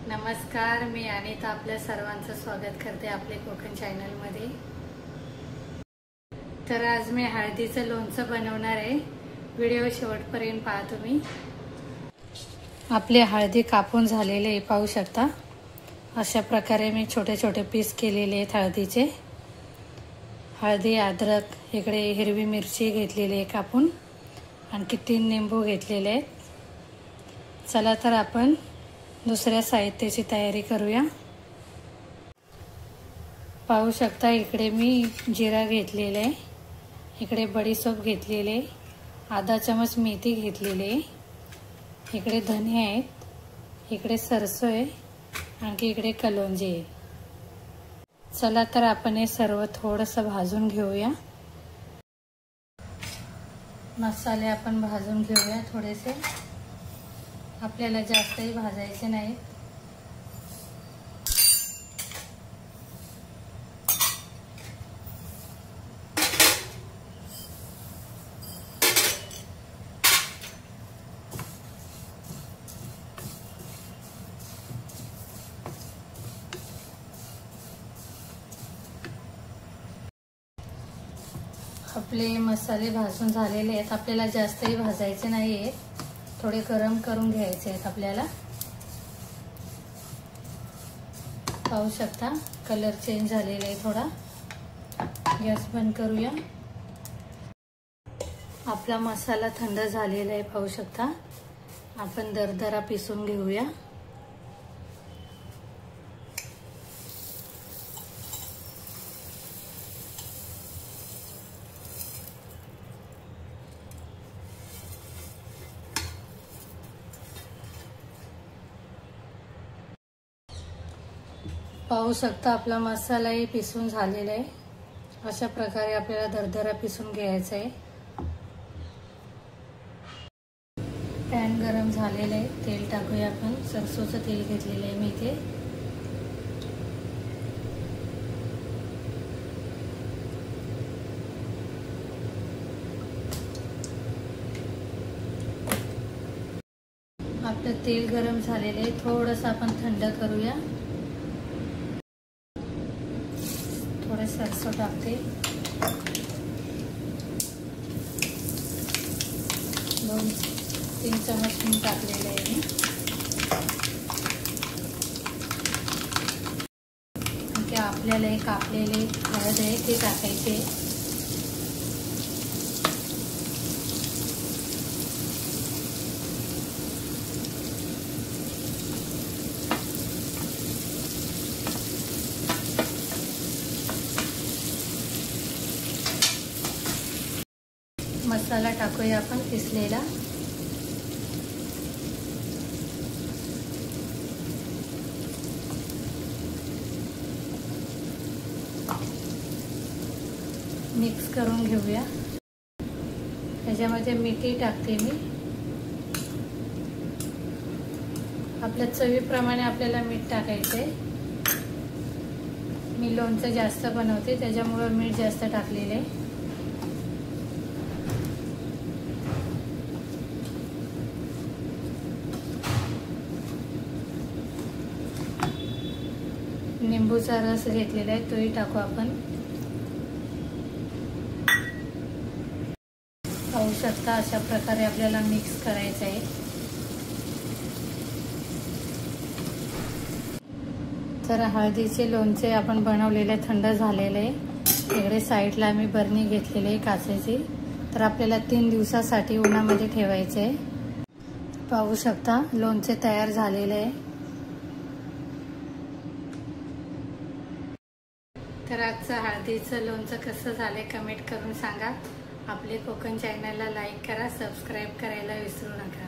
नमस्कार, मी अनिता आपल्या सर्वांचं स्वागत करते आपले कोकण चॅनलमध्ये। तर आज मी हळदीचं लोणचं बनवणार आहे। व्हिडिओ शेवटपर्यंत पहा तुम्ही। आपले हळदी कापून झालेले आहे, पाहू शकता। अशा प्रकारे मी छोटे छोटे पीस केलेले आहेत हळदीचे। हळदी, अद्रक, इकडे हिरवी मिरची घेतलेली आहे कापून, आणखी 3 लिंबू घेतलेले आहेत। चला तर आपण दुसऱ्या साहित्याची तयारी करूया। पाहू शकता इकडे मी जिरा घेतलेला आहे, इकडे बडीशेप घेतलेले आहे, आधा चमच मेथी घेतलेली आहे, इकडे धने आहेत, इकडे सरसो आहे, आणखी इकडे कलोंजी आहे। चला तर आपण हे सर्व थोडंसं भाजून घेऊया। मसाले आपण भाजून घेऊया थोडेसे, आपल्याला जास्तही भाजायचे नाही। आपले मसाले भाजून झालेले आहेत, आपल्याला जास्तही भाजायचे नाही आहेत, थोडे गरम करून घ्यायचे आहेत आपल्याला। पाहू शकता कलर चेंज झालेला आहे थोडा। गॅस बंद करूया। आपला मसाला थंड झालेला आहे, पाहू शकता। आपण दरदरा पिसून घेऊया। पाहू शकता आपला मसालाही पिसून झालेला आहे। अशा प्रकारे आपल्याला दरदरा पिसून घ्यायचा आहे। पॅन गरम झालेला आहे, तेल टाकूया आपण। सरसोचं तेल घेतलेलं आहे मी इथे। आपलं तेल गरम झालेलं आहे, थोडंसं आपण थंड करूया। थोडे सरसो टाकते, 2-3 चमच मी टाकलेले आहे मी। ते आपल्याला एक कापलेले हळद आहे ते टाकायचे। मसाला टाकूया आपण पिसलेला। मिक्स करून घेऊया। त्याच्यामध्ये मेथी टाकते मी। आपल्या चवीप्रमाणे आपल्याला मीठ टाकायचे। मी लोणचं जास्त बनवते, त्याच्यामुळे मीठ जास्त टाकलेले आहे। लिंबूचा रस घेतलेला आहे, तोही टाकू आपण। पाहू शकता अशा प्रकारे आपल्याला मिक्स करायचं आहे। तर हळदीचे लोणचे आपण बनवलेले थंड झालेले आहे। इकडे साईडला मी बरणी घेतलेली आहे काचेची। तर आपल्याला 3 दिवसासाठी उन्हामध्ये ठेवायचे आहे। पाहू शकता लोणचे तयार झालेले आहे। तर आजचं हळदीचं लोणचं कसं झाले कमेंट करून सांगा। आपले कोकण चॅनलला लाईक करा, सबस्क्राईब करायला विसरू नका।